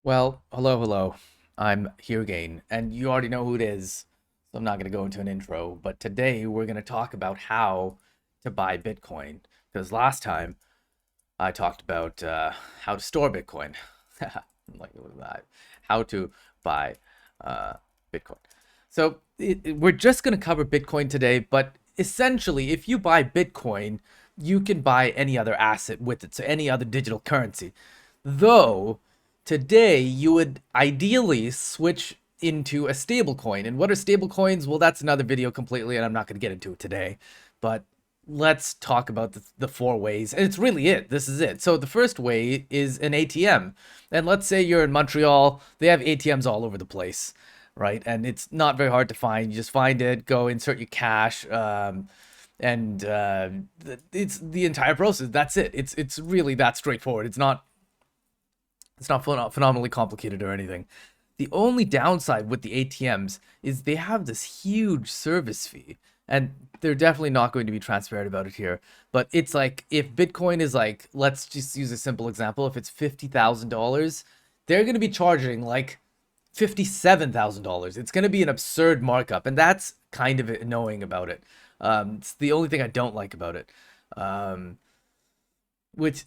Well, hello, hello. I'm here again, and you already know who it is, so I'm not going to go into an intro. But today we're going to talk about how to buy Bitcoin. Because last time I talked about how to store Bitcoin. Like, what was that? How to buy uh, Bitcoin. So we're just going to cover Bitcoin today, but essentially, if you buy Bitcoin, you can buy any other asset with it, so any other digital currency. Though today you would ideally switch into a stable coin. And what are stable coins? Well, that's another video completely, and I'm not going to get into it today. But let's talk about the four ways. And it's really it. This is it. So the first way is an ATM. And let's say you're in Montreal, they have ATMs all over the place, right? And it's not very hard to find. You just find it, go insert your cash, and it's the entire process. That's it. It's really that straightforward. It's not phenomenally complicated or anything. The only downside with the ATMs is they have this huge service fee, and they're definitely not going to be transparent about it here. But it's like if Bitcoin is like, let's just use a simple example, if it's $50,000, they're going to be charging like $57,000. It's going to be an absurd markup, and that's kind of annoying about it. It's the only thing I don't like about it. Um, which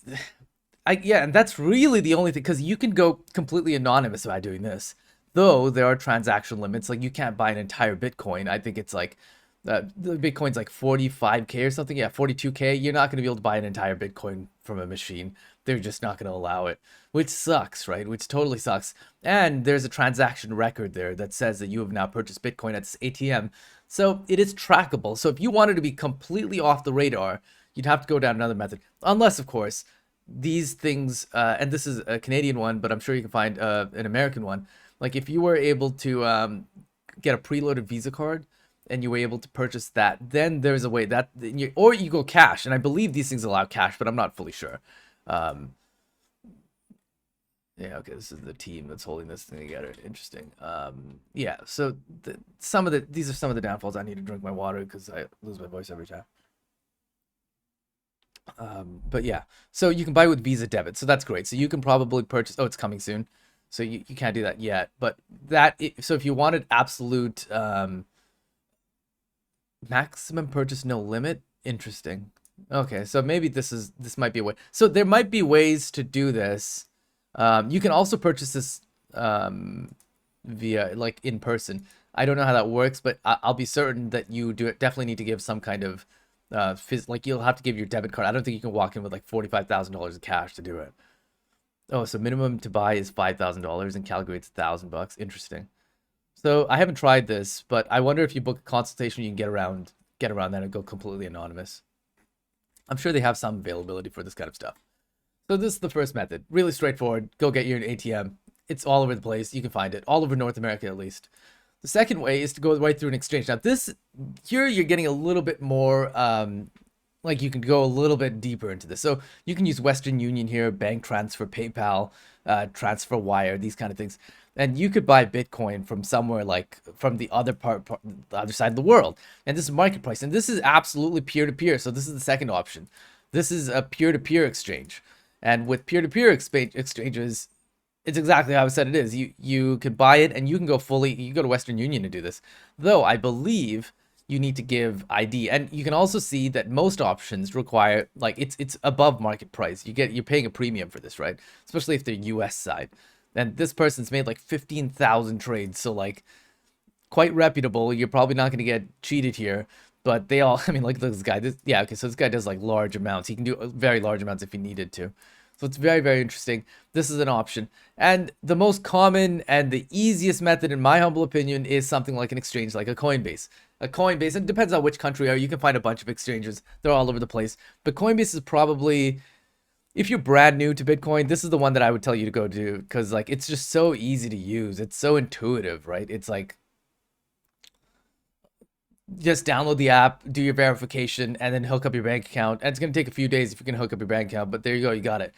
yeah, and that's really the only thing because you can go completely anonymous by doing this. Though there are transaction limits, like you can't buy an entire Bitcoin. I think it's like the Bitcoin's like 45K or something. Yeah, 42K. You're not going to be able to buy an entire Bitcoin from a machine. They're just not going to allow it, which sucks, right? Which totally sucks. And there's a transaction record there that says that you have now purchased Bitcoin at this ATM. So it is trackable. So if you wanted to be completely off the radar, you'd have to go down another method. Unless, of course, these things, and this is a Canadian one, but I'm sure you can find an American one. Like if you were able to get a preloaded Visa card and you were able to purchase that, then there's a way that, or you go cash. And I believe these things allow cash, but I'm not fully sure. Um, yeah, okay, this is the team that's holding this thing together. Interesting. Yeah, so these are some of the downfalls. I need to drink my water because I lose my voice every time. But yeah, so you can buy with Visa debit, so that's great. So you can probably purchase. Oh, it's coming soon, so you can't do that yet. But so if you wanted absolute maximum purchase no limit, interesting. Okay, so maybe this might be a way. So there might be ways to do this. You can also purchase this via like in person. I don't know how that works, but I'll be certain that you do it. Definitely need to give some kind of like you'll have to give your debit card. I don't think you can walk in with like $45,000 of cash to do it. Oh, so minimum to buy is $5,000 and Calgary it's $1,000. Interesting. So I haven't tried this, but I wonder if you book a consultation, you can get around that and go completely anonymous. I'm sure they have some availability for this kind of stuff. So this is the first method. Really straightforward. Go get your ATM. It's all over the place. You can find it all over North America at least. The second way is to go right through an exchange. Now this here you're getting a little bit more like you can go a little bit deeper into this. So you can use Western Union here, bank transfer, PayPal, transfer wire, these kind of things. And you could buy Bitcoin from somewhere like from the the other side of the world. And this is market price. And this is absolutely peer to peer. So this is the second option. This is a peer to peer exchange. And with peer to peer exchanges, it's exactly how I said it is. You could buy it and you can go fully. You go to Western Union to do this. Though I believe you need to give ID, and you can also see that most options require like it's above market price. You're paying a premium for this, right? Especially if they're U.S. side. And this person's made like 15,000 trades, so like quite reputable. You're probably not going to get cheated here. But they all, I mean, look at this guy. Yeah, okay, so this guy does like large amounts. He can do very large amounts if he needed to. So it's very, very interesting. This is an option. And the most common and the easiest method, in my humble opinion, is something like an exchange like a Coinbase. A Coinbase, and it depends on which country you can find a bunch of exchanges. They're all over the place. But Coinbase is probably, if you're brand new to Bitcoin, this is the one that I would tell you to go do because like it's just so easy to use. It's so intuitive, right? It's like just download the app, do your verification, and then hook up your bank account. And it's going to take a few days if you can hook up your bank account, but there you go, you got it.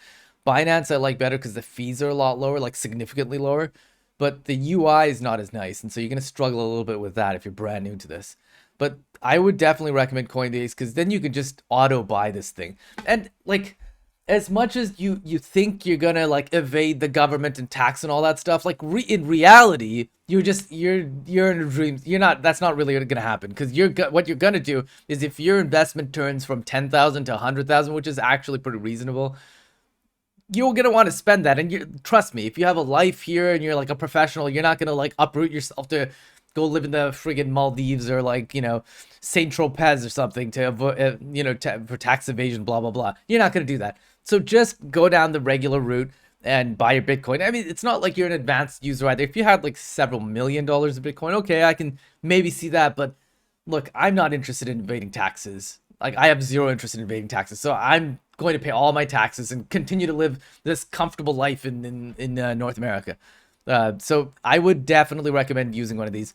Binance I like better because the fees are a lot lower, like significantly lower, but the UI is not as nice, and so you're going to struggle a little bit with that if you're brand new to this. But I would definitely recommend Coinbase because then you can just auto buy this thing. And like as much as you think you're gonna like evade the government and tax and all that stuff, like in reality, you're in a dream. You're not. That's not really gonna happen, because what you're gonna do is, if your investment turns from 10,000 to 100,000, which is actually pretty reasonable, you're gonna want to spend that. And you trust me, if you have a life here and you're like a professional, you're not gonna like uproot yourself to go live in the friggin' Maldives, or like, Saint Tropez or something, to avoid, for tax evasion, blah blah blah. You're not gonna do that. So just go down the regular route and buy your Bitcoin. I mean, it's not like you're an advanced user either. If you had like several $1 million of Bitcoin, okay, I can maybe see that. But look, I'm not interested in evading taxes. Like, I have zero interest in evading taxes. So I'm going to pay all my taxes and continue to live this comfortable life in North America. So I would definitely recommend using one of these.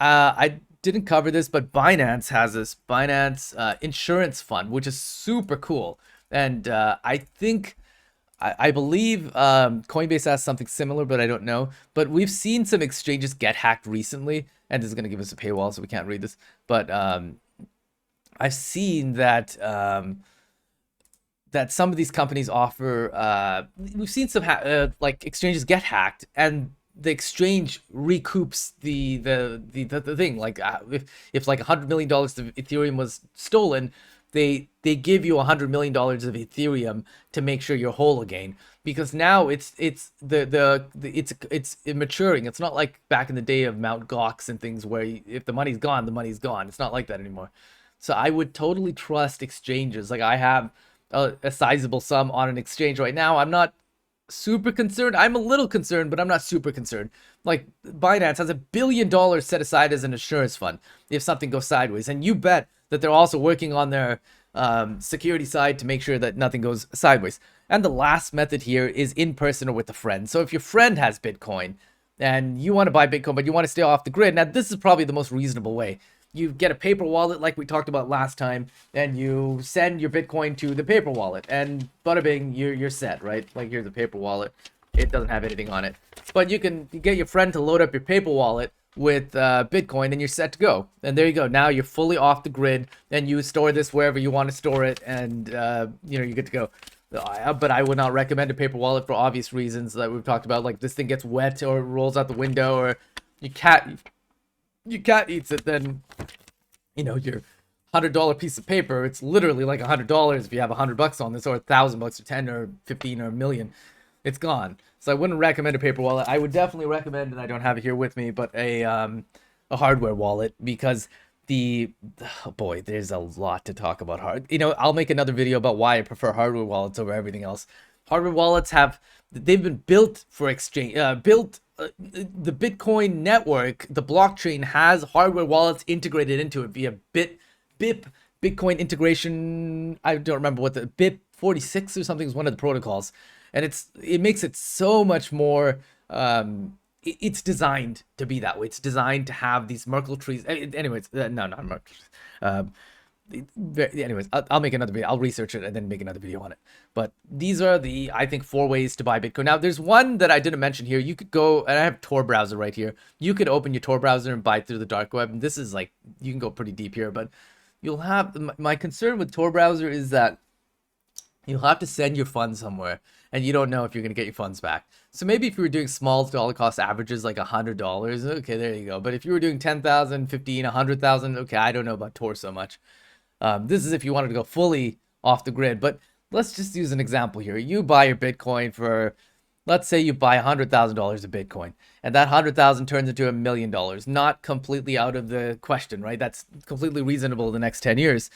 I didn't cover this, but Binance has this Binance insurance fund, which is super cool. And I believe Coinbase has something similar, but I don't know. But we've seen some exchanges get hacked recently, and this is going to give us a paywall, so we can't read this. But I've seen that that some of these companies offer. We've seen some like exchanges get hacked, and the exchange recoups the thing. Like if like $100 million of Ethereum was stolen, they give you $100 million of Ethereum to make sure you're whole again, because now it's maturing. It's not like back in the day of Mount Gox and things, where if the money's gone, the money's gone. It's not like that anymore. So I would totally trust exchanges. Like, I have a sizable sum on an exchange right now. I'm not super concerned. I'm a little concerned, but I'm not super concerned. Like, Binance has $1 billion set aside as an insurance fund if something goes sideways, and you bet that they're also working on their security side to make sure that nothing goes sideways. And the last method here is in person or with a friend. So if your friend has Bitcoin and you want to buy Bitcoin, but you want to stay off the grid, now this is probably the most reasonable way. You get a paper wallet like we talked about last time, and you send your Bitcoin to the paper wallet, and bada bing, you're set, right? Like, here's a paper wallet. It doesn't have anything on it, but you can get your friend to load up your paper wallet with Bitcoin, and you're set to go. And there you go. Now you're fully off the grid, and you store this wherever you want to store it, and you're good to go. But I would not recommend a paper wallet for obvious reasons that we've talked about. Like, this thing gets wet, or rolls out the window, or your cat eats it, then your $100 piece of paper, it's literally like $100 if you have $100 on this, or $1,000 or 10 or 15 or a million, it's gone. So I wouldn't recommend a paper wallet. I would definitely recommend, and I don't have it here with me, but a hardware wallet, because oh boy, there's a lot to talk about. I'll make another video about why I prefer hardware wallets over everything else. Hardware wallets they've been built for exchange, the Bitcoin network, the blockchain, has hardware wallets integrated into it via BIP Bitcoin integration. I don't remember what the BIP 46 or something is, one of the protocols, and it makes it so much more. It's designed to be that way. It's designed to have these Merkle trees. Anyways, no, not Merkle trees. Anyways, I'll make another video. I'll research it and then make another video on it. But these are I think 4 ways to buy Bitcoin. Now, there's one that I didn't mention here. You could go, and I have Tor browser right here. You could open your Tor browser and buy through the dark web. And this is like, you can go pretty deep here, but you'll have, my concern with Tor browser is that you'll have to send your funds somewhere, and you don't know if you're going to get your funds back. So maybe if you were doing small dollar cost averages, like $100, okay, there you go. But if you were doing 10,000, 15, 100,000, okay, I don't know about Tor so much. This is if you wanted to go fully off the grid. But let's just use an example here. You buy your Bitcoin for, let's say you buy $100,000 of Bitcoin, and that 100,000 turns into $1 million. Not completely out of the question, right? That's completely reasonable the next 10 years.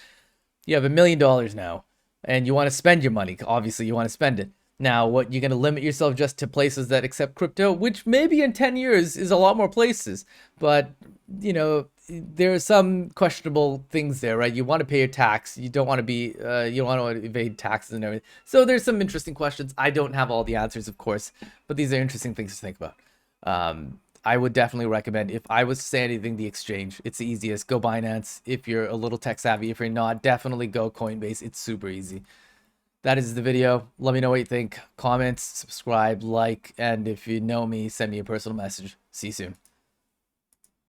You have $1 million now, and you want to spend your money. Obviously, you want to spend it. Now, what, you're going to limit yourself just to places that accept crypto, which maybe in 10 years is a lot more places. But, there are some questionable things there, right? You want to pay your tax. You don't want to be, you don't want to evade taxes and everything. So there's some interesting questions. I don't have all the answers, of course, but these are interesting things to think about. I would definitely recommend, if I was to say anything, the exchange. It's the easiest. Go Binance. If you're a little tech savvy, if you're not, definitely go Coinbase. It's super easy. That is the video. Let me know what you think. Comments, subscribe, like, and if you know me, send me a personal message. See you soon.